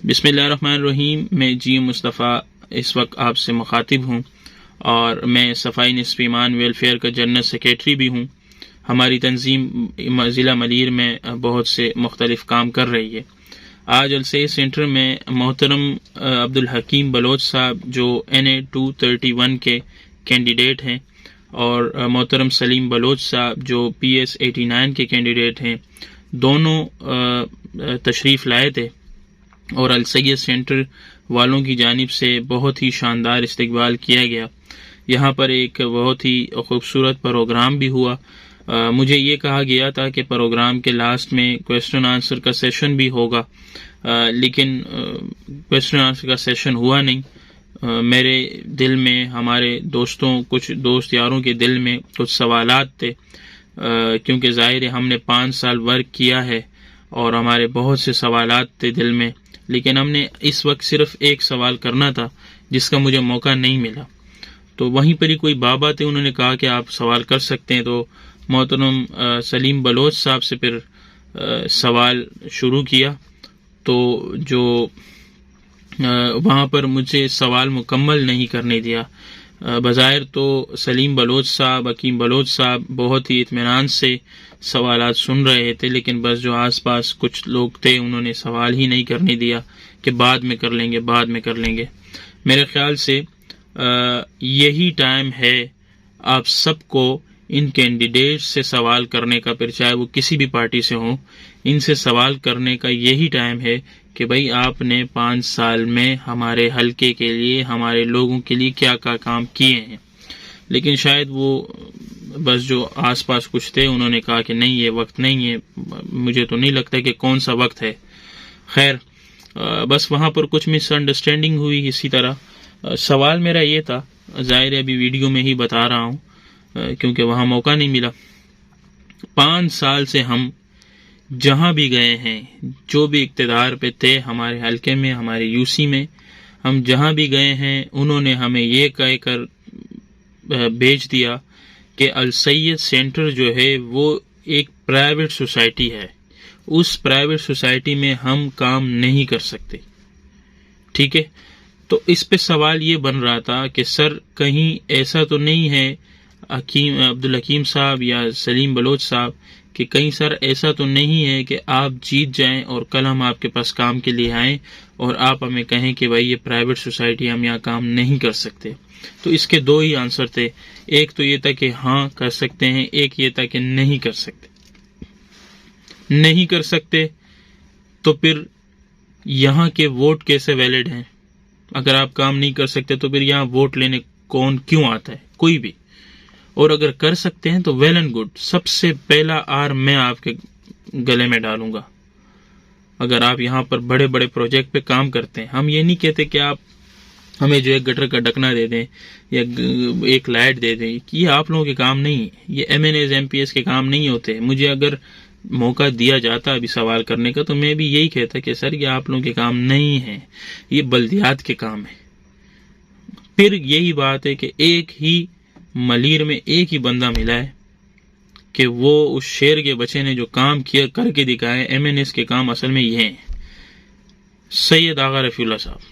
بسم اللہ الرحمن الرحیم۔ میں جی مصطفیٰ اس وقت آپ سے مخاطب ہوں اور میں صفائی نصف ایمان ویلفیئر کا جنرل سیکریٹری بھی ہوں۔ ہماری تنظیم ضلع ملیر میں بہت سے مختلف کام کر رہی ہے۔ آج السید سینٹر میں محترم عبدالحکیم بلوچ صاحب جو NA 231 کے کینڈیڈیٹ ہیں اور محترم سلیم بلوچ صاحب جو PS 89 کے کینڈیڈیٹ ہیں، دونوں تشریف لائے تھے اور السید سینٹر والوں کی جانب سے بہت ہی شاندار استقبال کیا گیا۔ یہاں پر ایک بہت ہی خوبصورت پروگرام بھی ہوا۔ مجھے یہ کہا گیا تھا کہ پروگرام کے لاسٹ میں کویسچن آنسر کا سیشن بھی ہوگا، لیکن کویسچن آنسر کا سیشن ہوا نہیں۔ میرے دل میں، ہمارے کچھ دوست یاروں کے دل میں کچھ سوالات تھے، کیونکہ ظاہر ہے ہم نے 5 سال ورک کیا ہے اور ہمارے بہت سے سوالات تھے دل میں، لیکن ہم نے اس وقت صرف ایک سوال کرنا تھا جس کا مجھے موقع نہیں ملا۔ تو وہیں پر ہی کوئی بابا تھے، انہوں نے کہا کہ آپ سوال کر سکتے ہیں، تو محترم سلیم بلوچ صاحب سے پھر سوال شروع کیا۔ تو جو وہاں پر مجھے سوال مکمل نہیں کرنے دیا۔ بظاہر تو سلیم بلوچ صاحب، حکیم بلوچ صاحب بہت ہی اطمینان سے سوالات سن رہے تھے، لیکن بس جو آس پاس کچھ لوگ تھے انہوں نے سوال ہی نہیں کرنے دیا کہ بعد میں کر لیں گے۔ میرے خیال سے یہی ٹائم ہے آپ سب کو ان کینڈیڈیٹ سے سوال کرنے کا، پھر چاہے وہ کسی بھی پارٹی سے ہوں، ان سے سوال کرنے کا یہی ٹائم ہے کہ بھئی آپ نے 5 سال میں ہمارے حلقے کے لیے، ہمارے لوگوں کے لیے کیا کام کیے ہیں۔ لیکن شاید وہ بس جو آس پاس کچھ تھے انہوں نے کہا کہ نہیں، یہ وقت نہیں ہے۔ مجھے تو نہیں لگتا کہ کون سا وقت ہے۔ خیر، بس وہاں پر کچھ مس انڈرسٹینڈنگ ہوئی۔ اسی طرح سوال میرا یہ تھا، ظاہر ہے ابھی ویڈیو میں ہی بتا رہا ہوں کیونکہ وہاں موقع نہیں ملا۔ 5 سال سے ہم جہاں بھی گئے ہیں، جو بھی اقتدار پہ تھے ہمارے حلقے میں، ہمارے UC میں، ہم جہاں بھی گئے ہیں انہوں نے ہمیں یہ کہہ کر بھیج دیا کہ السید سینٹر جو ہے وہ ایک پرائیویٹ سوسائٹی ہے، اس پرائیویٹ سوسائٹی میں ہم کام نہیں کر سکتے۔ ٹھیک ہے، تو اس پہ سوال یہ بن رہا تھا کہ سر کہیں ایسا تو نہیں ہے عبدالحکیم صاحب یا سلیم بلوچ صاحب کہ کہیں سر ایسا تو نہیں ہے کہ آپ جیت جائیں اور کل ہم آپ کے پاس کام کے لیے آئیں اور آپ ہمیں کہیں کہ بھائی یہ پرائیویٹ سوسائٹی، ہم یہاں کام نہیں کر سکتے۔ تو اس کے 2 ہی آنسر تھے، ایک تو یہ تھا کہ ہاں کر سکتے ہیں، ایک یہ تھا کہ نہیں کر سکتے۔ نہیں کر سکتے تو پھر یہاں کے ووٹ کیسے ویلڈ ہیں؟ اگر آپ کام نہیں کر سکتے تو پھر یہاں ووٹ لینے کون کیوں آتا ہے؟ کوئی بھی۔ اور اگر کر سکتے ہیں تو ویل اینڈ گڈ، سب سے پہلا آر میں آپ کے گلے میں ڈالوں گا۔ اگر آپ یہاں پر بڑے بڑے پروجیکٹ پہ کام کرتے ہیں، ہم یہ نہیں کہتے کہ آپ ہمیں جو ایک گٹر کا ڈھکنا دے دیں یا ایک لائٹ دے دیں، یہ آپ لوگوں کے کام نہیں ہے، یہ MNAs MPs کے کام نہیں ہوتے۔ مجھے اگر موقع دیا جاتا ابھی سوال کرنے کا تو میں بھی یہی کہتا کہ سر یہ آپ لوگوں کے کام نہیں ہے، یہ بلدیات کے کام ہے۔ پھر یہی بات ہے کہ ایک ہی ملیر میں ایک ہی بندہ ملا ہے کہ وہ اس شیر کے بچے نے جو کام کیا کر کے دکھائے۔ MNAs کے کام اصل میں یہ ہیں، سید آغا رفیع اللہ صاحب۔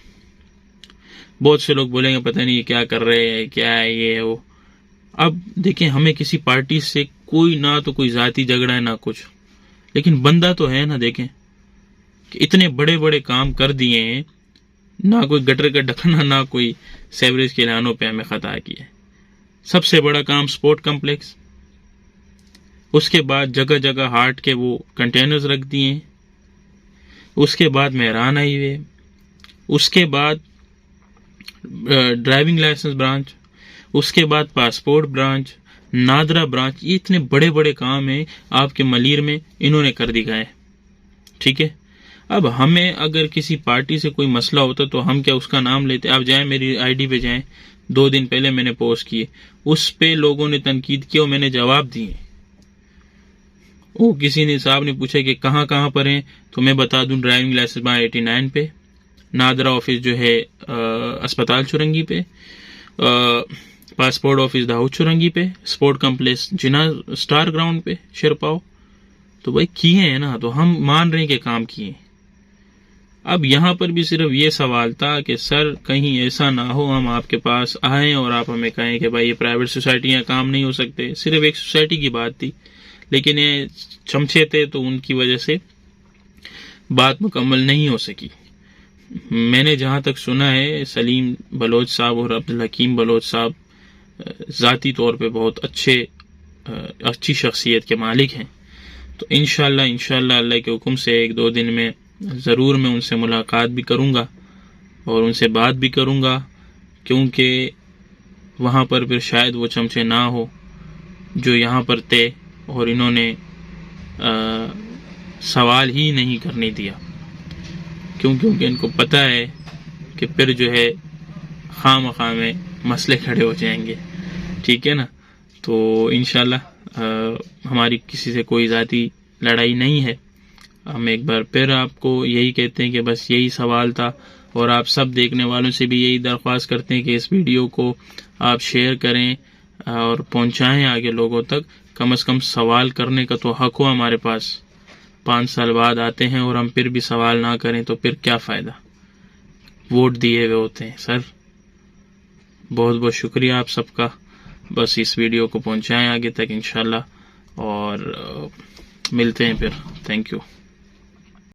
بہت سے لوگ بولیں گے پتہ نہیں یہ کیا کر رہے ہیں، کیا ہے یہ وہ۔ اب دیکھیں، ہمیں کسی پارٹی سے کوئی نہ تو کوئی ذاتی جھگڑا ہے نہ کچھ، لیکن بندہ تو ہے نا۔ دیکھیں کہ اتنے بڑے بڑے کام کر دیے ہیں، نہ کوئی گٹر کا ڈھکنا، نہ کوئی سیوریج کے اعلانوں پہ ہمیں خطا کیا ہے۔ سب سے بڑا کام سپورٹ کمپلیکس، اس کے بعد جگہ جگہ ہارٹ کے وہ کنٹینرز رکھ دیے ہیں، اس کے بعد مہران ہائی وے، اس کے بعد ڈرائیونگ لائسنس برانچ، اس کے بعد پاسپورٹ برانچ، نادرا برانچ۔ یہ اتنے بڑے بڑے کام ہیں آپ کے ملیر میں، انہوں نے کر دکھائے۔ ٹھیک ہے، اب ہمیں اگر کسی پارٹی سے کوئی مسئلہ ہوتا تو ہم کیا اس کا نام لیتے؟ آپ جائیں میری ID پہ جائیں، 2 دن پہلے میں نے پوسٹ کیے، اس پہ لوگوں نے تنقید کیا اور میں نے جواب دیے۔ وہ کسی نے صاحب نے پوچھا کہ کہاں پر ہیں، تو میں بتا دوں ڈرائیونگ لائسنس 89 پہ، نادرا آفس جو ہے اسپتال چورنگی پہ، پاسپورٹ آفس داؤد چورنگی پہ، سپورٹ کمپلیکس جنا اسٹار گراؤنڈ پہ شیرپاؤ۔ تو بھائی کیے ہیں نا، تو ہم مان رہے ہیں کہ کام کیے ہیں۔ اب یہاں پر بھی صرف یہ سوال تھا کہ سر کہیں ایسا نہ ہو ہم آپ کے پاس آئیں اور آپ ہمیں کہیں کہ بھائی یہ پرائیویٹ سوسائٹیاں کام نہیں ہو سکتے. صرف ایک سوسائٹی کی بات تھی، لیکن یہ چمچے تھے تو ان کی وجہ سے بات مکمل نہیں ہو سکی. میں نے جہاں تک سنا ہے سلیم بلوچ صاحب اور عبدالحکیم بلوچ صاحب ذاتی طور پہ بہت اچھی شخصیت کے مالک ہیں. تو انشاءاللہ اللہ کے حکم سے 1-2 دن میں ضرور میں ان سے ملاقات بھی کروں گا اور ان سے بات بھی کروں گا، کیونکہ وہاں پر پھر شاید وہ چمچے نہ ہو جو یہاں پر تھے اور انہوں نے سوال ہی نہیں کرنے دیا، کیونکہ ان کو پتہ ہے کہ پھر جو ہے خواہ مخواہ میں مسئلے کھڑے ہو جائیں گے. ٹھیک ہے نا؟ تو انشاءاللہ ہماری کسی سے کوئی ذاتی لڑائی نہیں ہے. ہم ایک بار پھر آپ کو یہی کہتے ہیں کہ بس یہی سوال تھا، اور آپ سب دیکھنے والوں سے بھی یہی درخواست کرتے ہیں کہ اس ویڈیو کو آپ شیئر کریں اور پہنچائیں آگے لوگوں تک. کم از کم سوال کرنے کا تو حق ہو ہمارے پاس. 5 سال بعد آتے ہیں اور ہم پھر بھی سوال نہ کریں تو پھر کیا فائدہ؟ ووٹ دیے ہوئے ہوتے ہیں. سر بہت بہت شکریہ آپ سب کا. بس اس ویڈیو کو پہنچائیں آگے تک انشاءاللہ، اور ملتے ہیں پھر. Thank you.